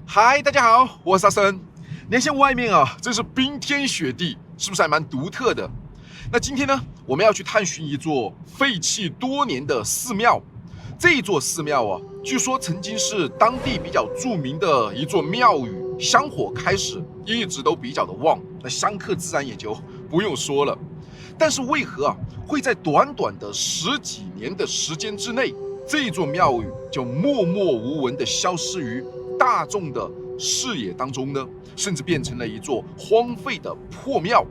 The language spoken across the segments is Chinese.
嗨，大家好，我是阿森。你看，像外面啊，真是冰天雪地，是不是还蛮独特的？那今天呢，我们要去探寻一座废弃多年的寺庙。这一座寺庙啊，据说曾经是当地比较著名的一座庙宇，香火开始一直都比较的旺，那香客自然也就不用说了。但是为何啊，会在短短的十几年的时间之内，这座庙宇就默默无闻的消失于大众的视野当中呢？甚至变成了一座荒废的破庙。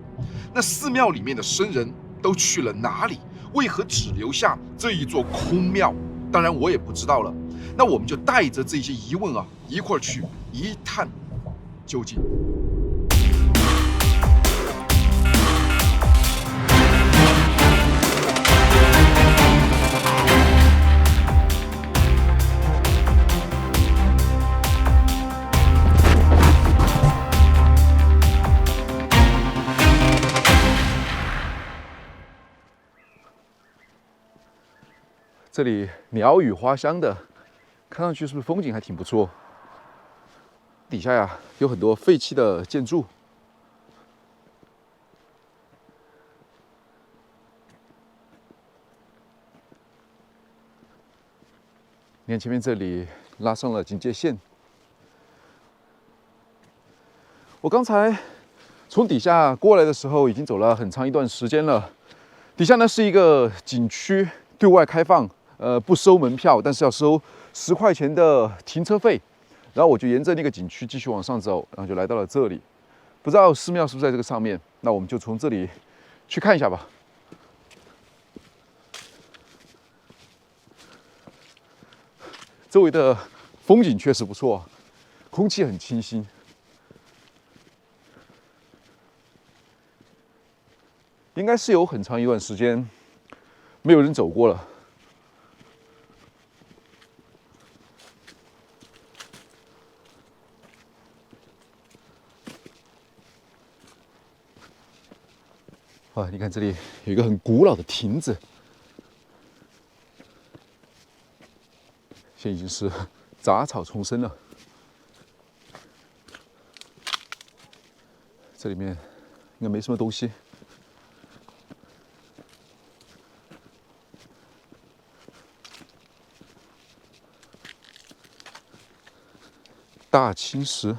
那寺庙里面的僧人都去了哪里？为何只留下这一座空庙？当然我也不知道了。那我们就带着这些疑问啊，一块儿去一探究竟。这里鸟语花香的，看上去是不是风景还挺不错？底下呀有很多废弃的建筑。你看前面这里拉上了警戒线。我刚才从底下过来的时候，已经走了很长一段时间了。底下呢是一个景区，对外开放，不收门票，但是要收10块钱的停车费。然后我就沿着那个景区继续往上走，然后就来到了这里。不知道寺庙是不是在这个上面？那我们就从这里去看一下吧。周围的风景确实不错，空气很清新。应该是有很长一段时间没有人走过了。啊，你看这里有一个很古老的亭子，现在已经是杂草丛生了。这里面应该没什么东西。大青石，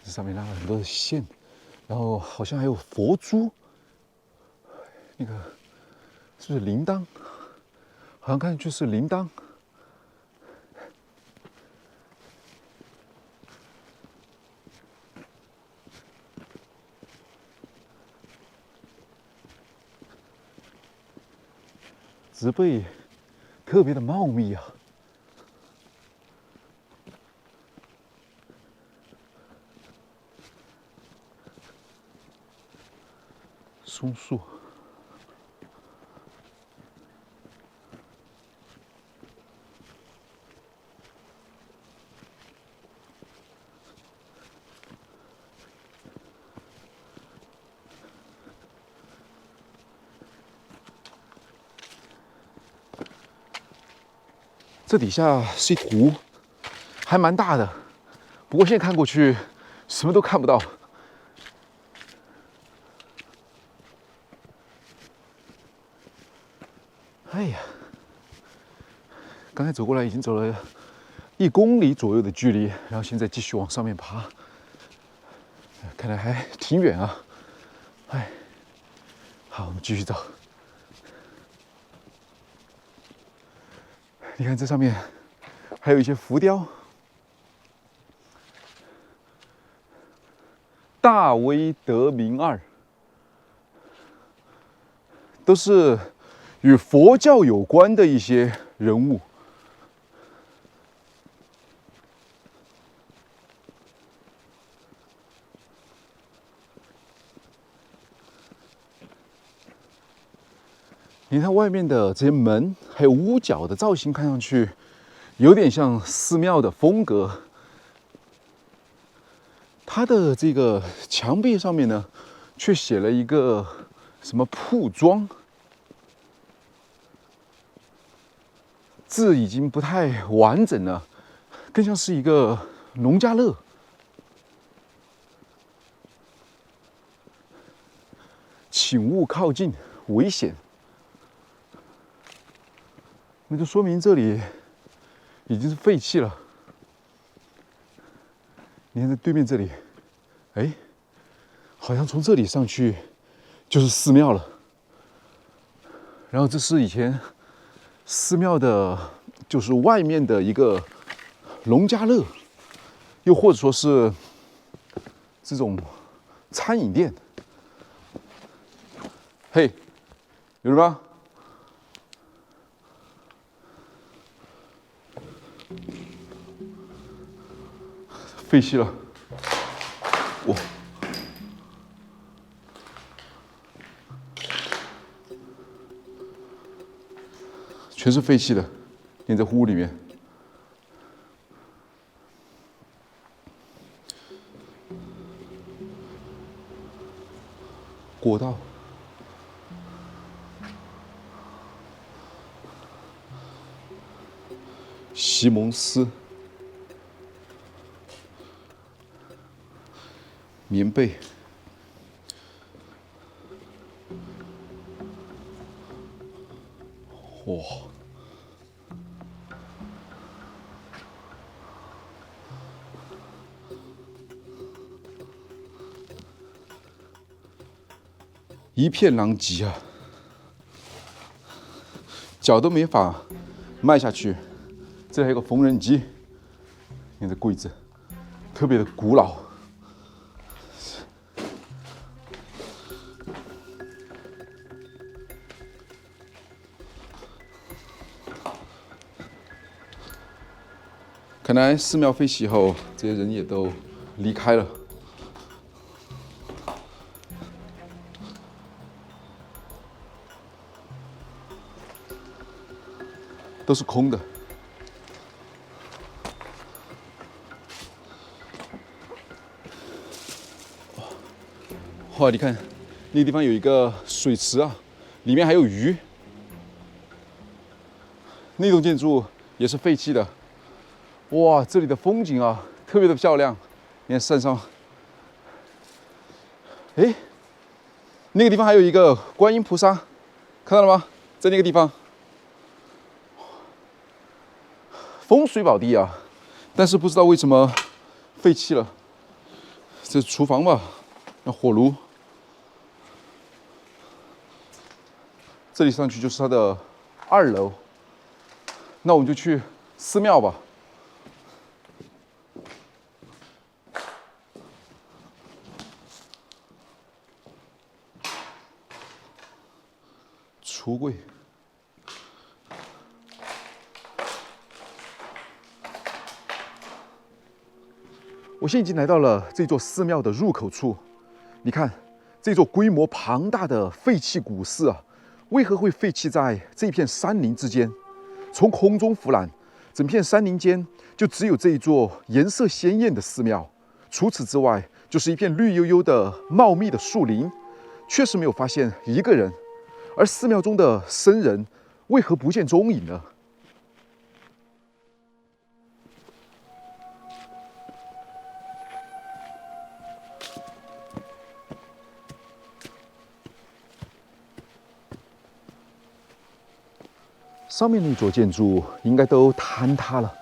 这上面拉了很多的线，然后好像还有佛珠，那个是不是铃铛？好像看上去是铃铛。植被特别的茂密啊，松树。这底下是一湖，还蛮大的，不过现在看过去什么都看不到。哎呀，刚才走过来已经走了1公里左右的距离，然后现在继续往上面爬，看来还挺远啊。哎，好，我们继续走。你看这上面还有一些浮雕，大威德明二，都是与佛教有关的一些人物。你看外面的这些门，还有屋角的造型，看上去有点像寺庙的风格。它的这个墙壁上面呢，却写了一个什么铺庄。字已经不太完整了，更像是一个农家乐。请勿靠近，危险。那就说明这里已经是废弃了。你看在对面这里，哎，好像从这里上去就是寺庙了。然后这是以前寺庙的，就是外面的一个农家乐，又或者说是这种餐饮店。嘿，有人吗？废弃了，哇！全是废弃的，连在屋里面。国道。西蒙斯，棉被，哇！一片狼藉啊，脚都没法迈下去。这里还有个缝纫机，你看这柜子，特别的古老。看来寺庙废弃后，这些人也都离开了。都是空的。哇，你看，那个地方有一个水池啊，里面还有鱼。那栋建筑也是废弃的。哇，这里的风景啊，特别的漂亮。你看山上，哎，那个地方还有一个观音菩萨，看到了吗？在那个地方，风水宝地啊，但是不知道为什么废弃了。这是厨房吧？那火炉。这里上去就是它的2楼，那我们就去寺庙吧。橱柜，我现在已经来到了这座寺庙的入口处。你看，这座规模庞大的废弃古寺啊，为何会废弃在这片山林之间？从空中俯览，整片山林间就只有这一座颜色鲜艳的寺庙，除此之外，就是一片绿油油的茂密的树林，确实没有发现一个人。而寺庙中的僧人为何不见踪影呢？上面那座建筑应该都坍塌了。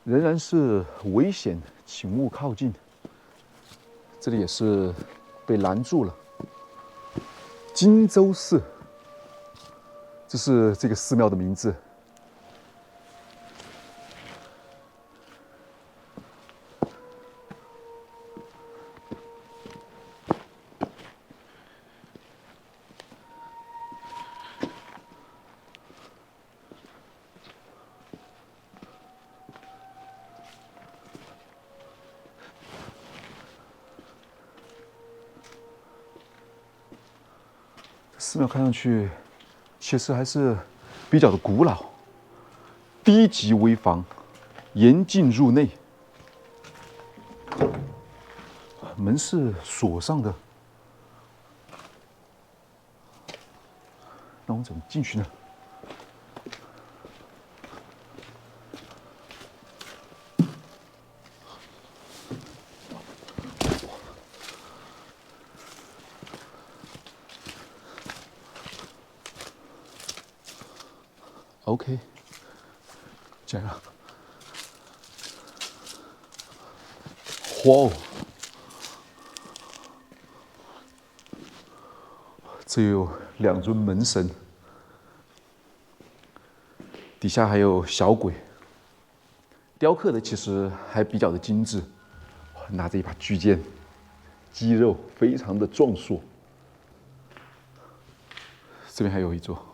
仍然是危险，请勿靠近。这里也是被拦住了。荆州寺，这是这个寺庙的名字。寺庙看上去其实还是比较的古老，低级危房，严禁入内，门是锁上的。我们怎么进去呢？OK， 这样。哇哦！这有2尊门神，底下还有小鬼，雕刻的其实还比较的精致，拿着一把巨剑，肌肉非常的壮硕。这边还有一座，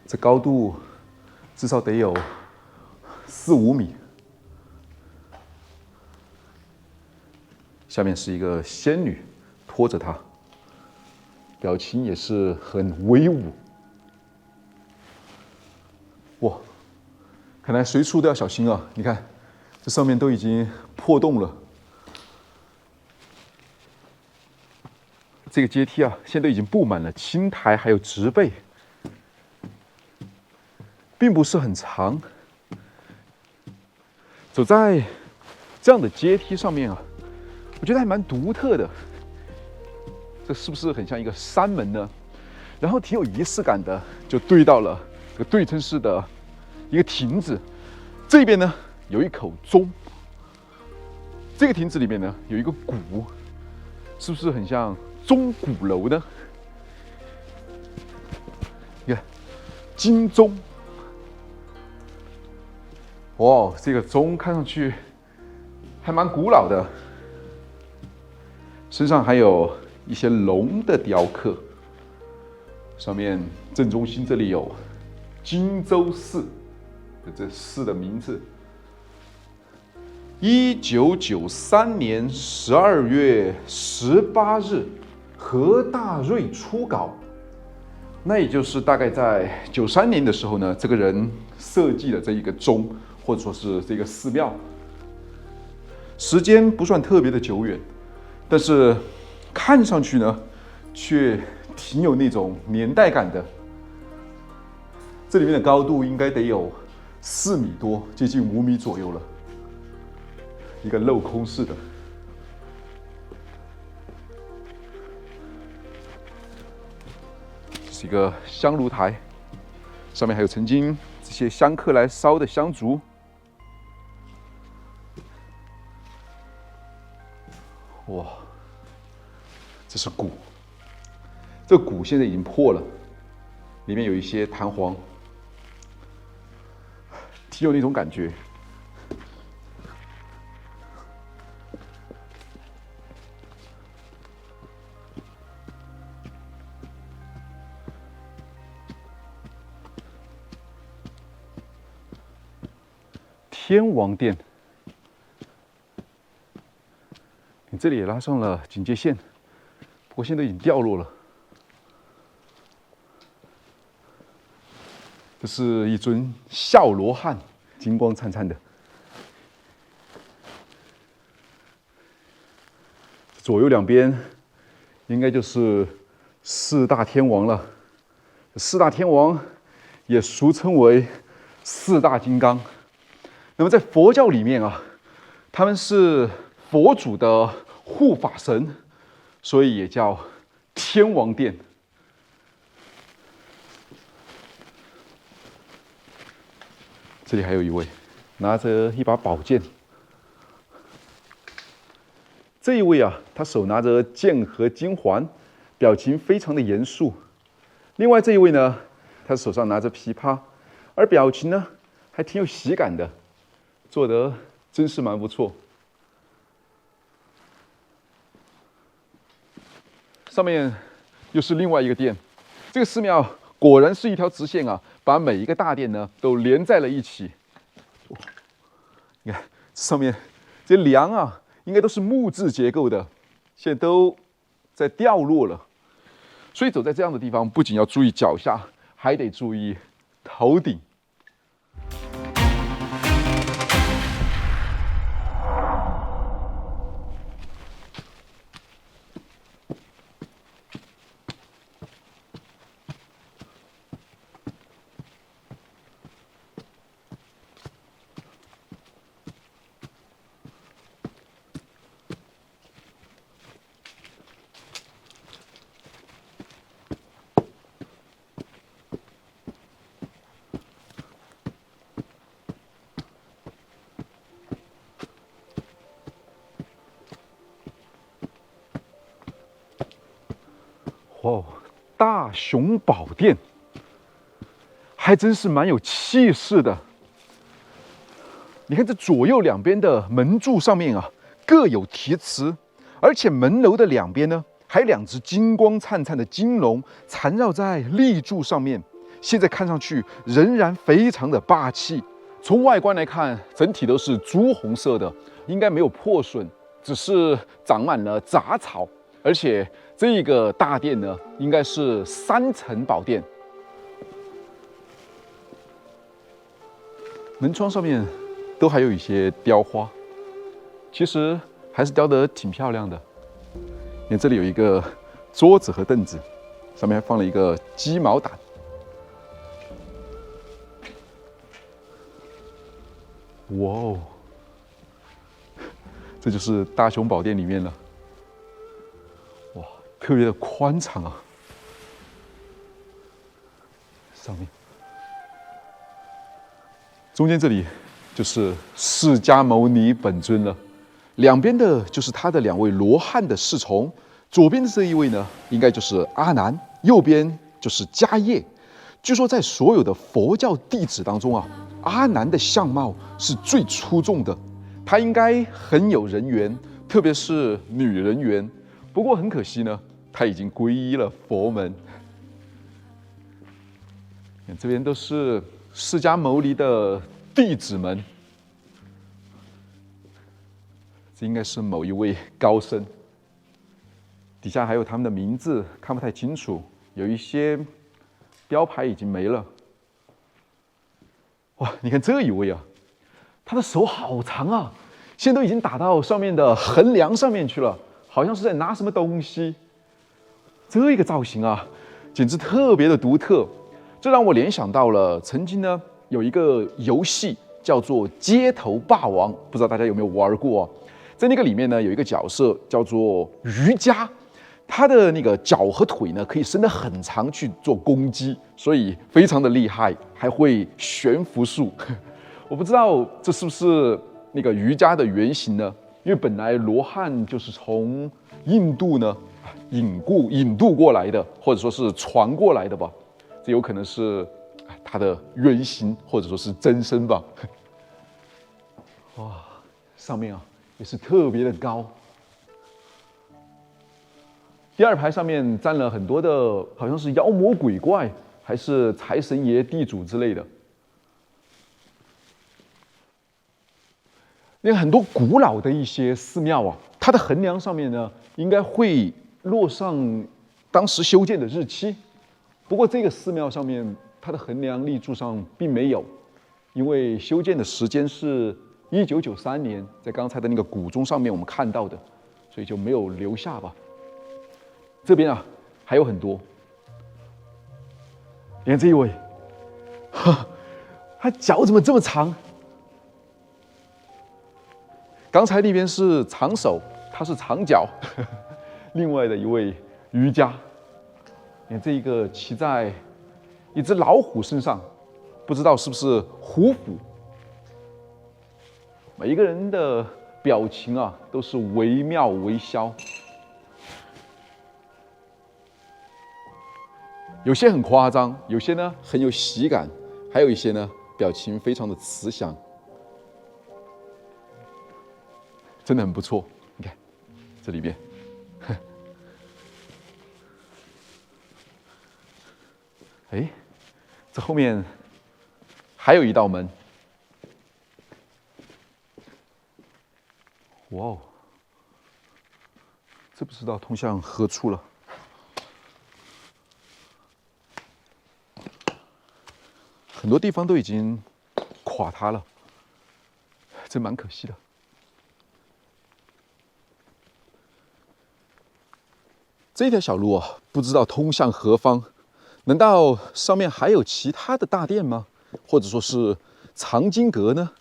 这高度至少得有4、5米。下面是一个仙女拖着它，表情也是很威武。哇，看来随处都要小心啊！你看，这上面都已经破洞了。这个阶梯啊，现在已经布满了青苔，还有植被，并不是很长。走在这样的阶梯上面啊，我觉得还蛮独特的。这是不是很像一个山门呢？然后挺有仪式感的，就对到了这个对称式的一个亭子。这边呢有一口钟，这个亭子里面呢有一个鼓，是不是很像钟鼓楼呢？你看，金钟。哇，这个钟看上去还蛮古老的，身上还有一些龙的雕刻，上面正中心这里有荆州寺的这寺的名字。1993年12月18日，何大瑞初稿。那也就是大概在93年的时候呢，这个人设计了这一个钟，或者说是这个寺庙。时间不算特别的久远，但是看上去呢，却挺有那种年代感的。这里面的高度应该得有4米多，接近5米左右了。一个镂空式的，是一个香炉台，上面还有曾经这些香客来烧的香烛。哇，这是鼓，这鼓现在已经破了，里面有一些弹簧，挺有那种感觉。天王殿，你这里也拉上了警戒线，不过现在已经掉落了。这是一尊笑罗汉，金光灿灿的。左右两边应该就是4大天王了。4大天王也俗称为4大金刚。那么在佛教里面啊，他们是佛祖的护法神，所以也叫天王殿。这里还有一位拿着一把宝剑，这一位啊，他手拿着剑和金环，表情非常的严肃。另外这一位呢，他手上拿着琵琶，而表情呢还挺有喜感的。做得真是蛮不错。上面又是另外一个殿，这个寺庙果然是一条直线啊，把每一个大殿呢都连在了一起。你看上面这些梁啊，应该都是木质结构的，现在都在掉落了。所以走在这样的地方，不仅要注意脚下，还得注意头顶。哦，大雄宝殿，还真是蛮有气势的。你看这左右两边的门柱上面啊，各有题词，而且门楼的两边呢，还有两只金光灿灿的金龙缠绕在立柱上面。现在看上去仍然非常的霸气。从外观来看，整体都是朱红色的，应该没有破损，只是长满了杂草。而且这个大殿呢，应该是3层宝殿。门窗上面都还有一些雕花，其实还是雕得挺漂亮的。你看这里有一个桌子和凳子，上面还放了一个鸡毛掸。哇哦，这就是大雄宝殿里面了。哇，特别的宽敞啊！上面，中间这里就是释迦牟尼本尊了，两边的就是他的2位罗汉的侍从，左边的这一位呢，应该就是阿难，右边就是迦叶。据说在所有的佛教弟子当中啊，阿难的相貌是最出众的，他应该很有人缘，特别是女人缘。不过很可惜呢，他已经皈依了佛门。这边都是释迦牟尼的弟子们，这应该是某一位高僧。底下还有他们的名字，看不太清楚，有一些标牌已经没了。哇，你看这一位啊，他的手好长啊，现在都已经打到上面的横梁上面去了，好像是在拿什么东西。这个造型啊，简直特别的独特。这让我联想到了曾经呢有一个游戏叫做《街头霸王》，不知道大家有没有玩过啊？在那个里面呢，有一个角色叫做瑜伽，他的那个脚和腿呢可以伸得很长去做攻击，所以非常的厉害，还会悬浮术。我不知道这是不是那个瑜伽的原型呢？因为本来罗汉就是从印度呢引渡过来的，或者说是传过来的吧。这有可能是它的原型，或者说是真身吧。哇，上面啊也是特别的高。第2排上面站了很多的，好像是妖魔鬼怪，还是财神爷、地主之类的。那很多古老的一些寺庙啊，它的横梁上面呢，应该会落上当时修建的日期。不过这个寺庙上面，它的横梁立柱上并没有，因为修建的时间是1993年，在刚才的那个古钟上面我们看到的，所以就没有留下吧。这边啊还有很多，你看这一位，他脚怎么这么长？刚才那边是长手，他是长脚。另外的一位瑜伽。你看这一个骑在一只老虎身上，不知道是不是虎符。每一个人的表情啊，都是惟妙惟肖，有些很夸张，有些呢很有喜感，还有一些呢表情非常的慈祥，真的很不错。你看这里边。哎，这后面还有一道门。哇哦，这不知道通向何处了。很多地方都已经垮塌了，真蛮可惜的。这条小路啊，不知道通向何方。难道上面还有其他的大殿吗？或者说是藏经阁呢？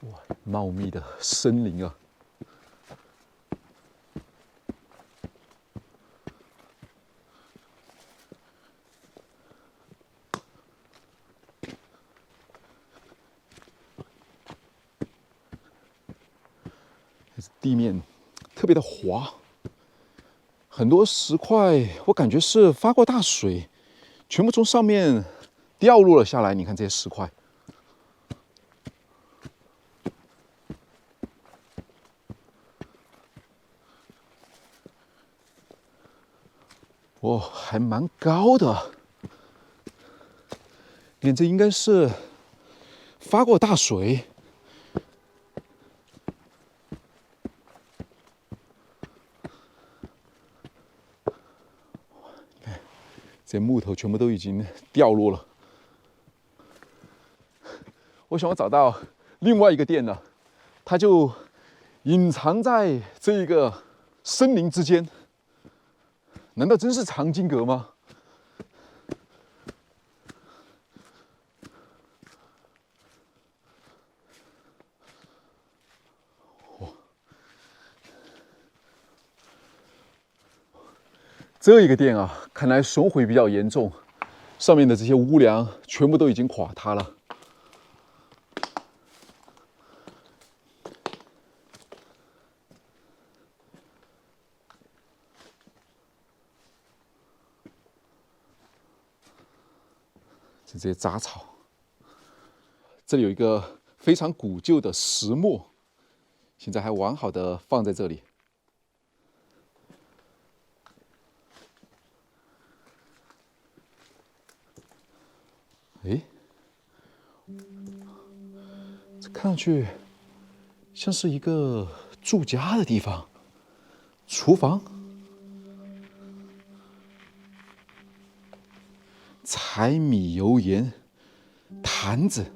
哇，茂密的森林啊！地面特别的滑，很多石块我感觉是发过大水，全部从上面掉落了下来。你看这些石块，哦，还蛮高的。你看，这应该是发过大水。这木头全部都已经掉落了。我想我找到另外一个店了，它就隐藏在这个森林之间。难道真是藏经阁吗？这一个店啊，看来损毁比较严重，上面的这些屋梁全部都已经垮塌了。这些杂草，这里有一个非常古旧的石磨，现在还完好的放在这里。哎，这看上去像是一个住家的地方，厨房、柴米油盐、坛子。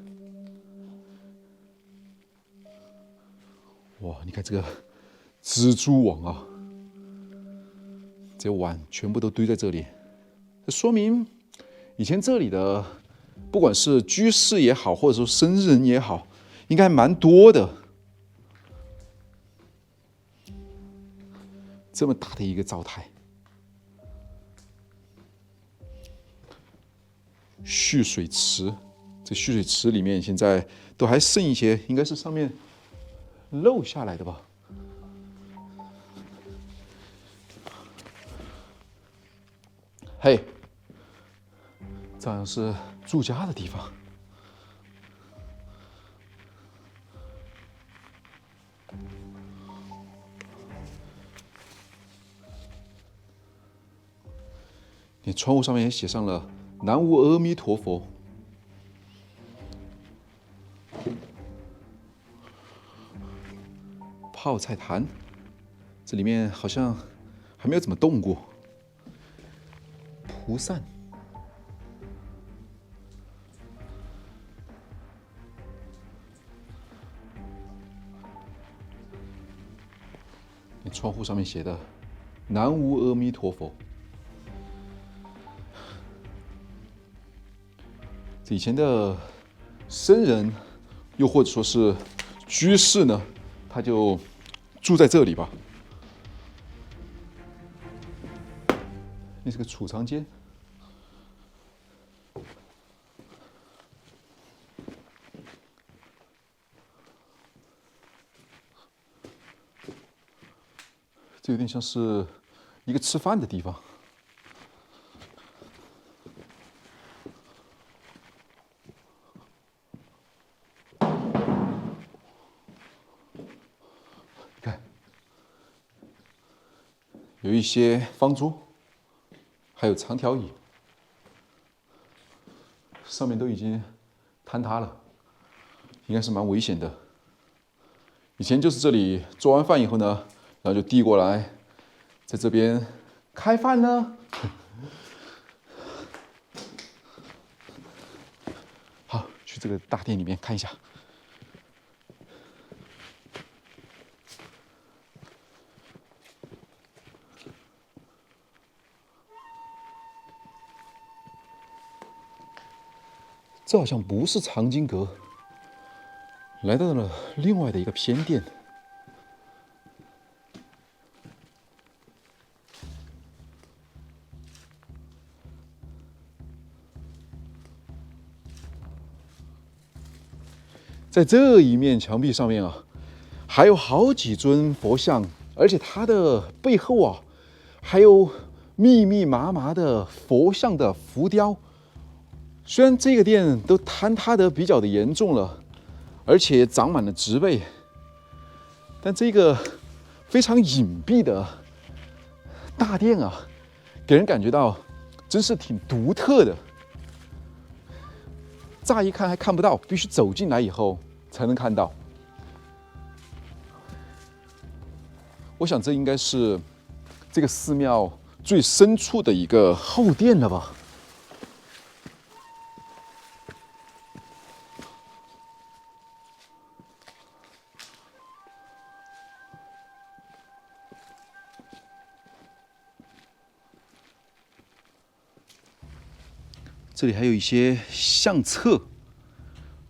哇，你看这个蜘蛛网啊，这碗全部都堆在这里，这说明以前这里的不管是居士也好，或者说生日人也好，应该蛮多的。这么大的一个灶台，蓄水池，这蓄水池里面现在都还剩一些，应该是上面漏下来的吧。嘿，这好像是住家的地方。你窗户上面也写上了“南无阿弥陀佛”。泡菜坛，这里面好像还没有怎么动过。蒲扇，你窗户上面写的“南无阿弥陀佛”。以前的僧人，又或者说是居士呢，他就住在这里吧。那是个储藏间，这有点像是一个吃饭的地方。有一些方桌，还有长条椅，上面都已经坍塌了，应该是蛮危险的。以前就是这里做完饭以后呢，然后就递过来，在这边开饭呢。好，去这个大殿里面看一下。这好像不是藏经阁，来到了另外的一个偏殿。在这一面墙壁上面啊，还有好几尊佛像，而而且它的背后啊，还有密密麻麻的佛像的浮雕。虽然这个殿都坍塌得比较的严重了，而且长满了植被，但这个非常隐蔽的大殿啊，给人感觉到真是挺独特的。乍一看还看不到，必须走进来以后才能看到。我想这应该是这个寺庙最深处的一个后殿了吧。这里还有一些相册，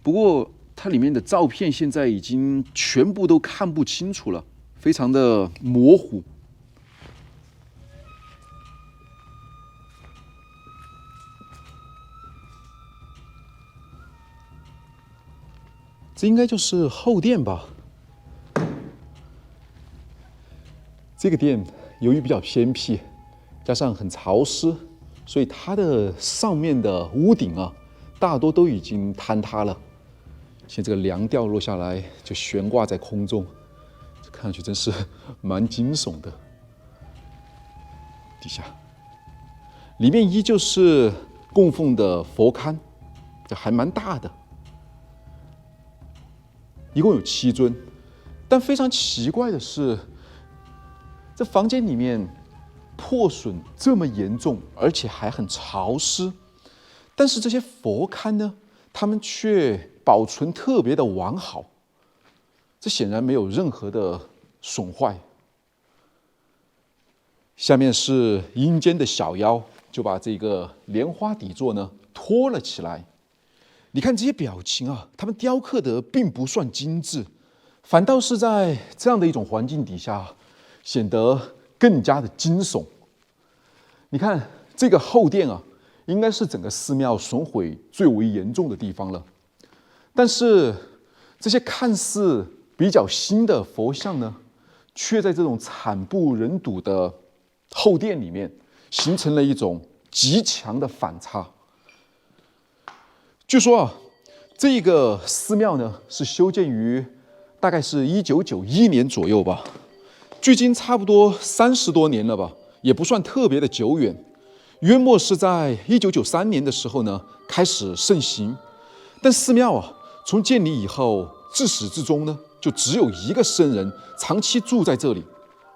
不过它里面的照片现在已经全部都看不清楚了，非常的模糊。这应该就是后殿吧。这个殿由于比较偏僻，加上很潮湿，所以它的上面的屋顶啊，大多都已经坍塌了。现在这个梁掉落下来，就悬挂在空中，看上去真是蛮惊悚的。底下，里面依旧是供奉的佛龛，这还蛮大的，一共有7尊。但非常奇怪的是，这房间里面破损这么严重，而且还很潮湿，但是这些佛龛呢，它们却保存特别的完好，这显然没有任何的损坏。下面是阴间的小妖，就把这个莲花底座呢托了起来。你看这些表情啊，他们雕刻的并不算精致，反倒是在这样的一种环境底下，显得更加的惊悚。你看这个后殿啊，应该是整个寺庙损毁最为严重的地方了。但是这些看似比较新的佛像呢，却在这种惨不忍睹的后殿里面，形成了一种极强的反差。据说啊，这个寺庙呢是修建于大概是1991年左右吧，距今差不多30多年了吧，也不算特别的久远。约莫是在1993年的时候呢开始盛行，但寺庙啊从建立以后自始至终呢就只有一个僧人长期住在这里。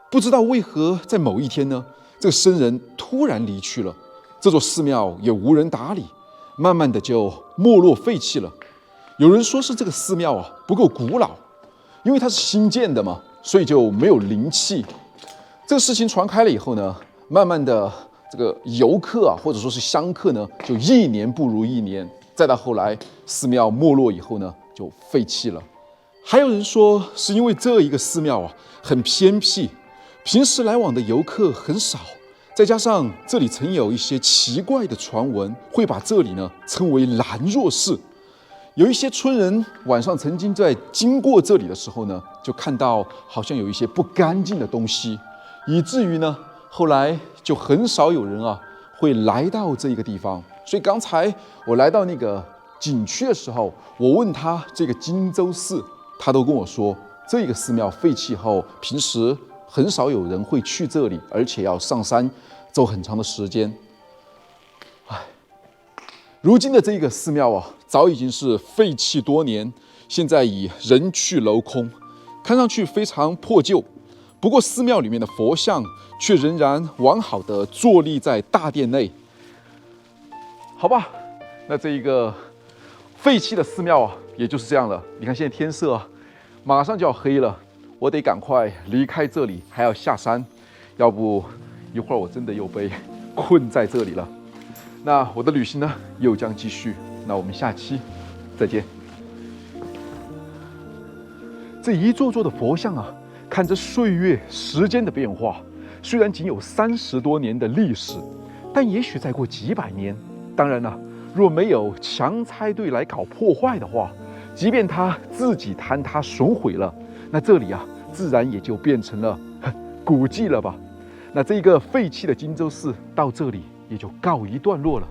不知道为何在某一天呢，这个僧人突然离去了，这座寺庙也无人打理，慢慢的就没落废弃了。有人说是这个寺庙啊不够古老，因为它是新建的嘛，所以就没有灵气。这个事情传开了以后呢，慢慢的这个游客啊或者说是香客呢，就一年不如一年。再到后来寺庙没落以后呢，就废弃了。还有人说是因为这一个寺庙啊很偏僻，平时来往的游客很少，再加上这里曾有一些奇怪的传闻，会把这里呢称为兰若寺。有一些村人晚上曾经在经过这里的时候呢，就看到好像有一些不干净的东西，以至于呢后来就很少有人啊会来到这一个地方。所以刚才我来到那个景区的时候，我问他这个荆州寺，他都跟我说这个寺庙废弃后，平时很少有人会去这里，而且要上山走很长的时间。如今的这个寺庙啊，早已经是废弃多年，现在已人去楼空，看上去非常破旧。不过寺庙里面的佛像却仍然完好的坐立在大殿内。好吧，那这一个废弃的寺庙啊，也就是这样了。你看现在天色啊，马上就要黑了，我得赶快离开这里，还要下山，要不一会儿我真的又被困在这里了。那我的旅行呢，又将继续。那我们下期再见。这一座座的佛像啊，看着岁月时间的变化，虽然仅有30多年的历史，但也许再过几百年，当然了，若没有强拆队来搞破坏的话，即便它自己坍塌损毁了，那这里啊，自然也就变成了古迹了吧？那这一个废弃的荆州寺到这里也就告一段落了。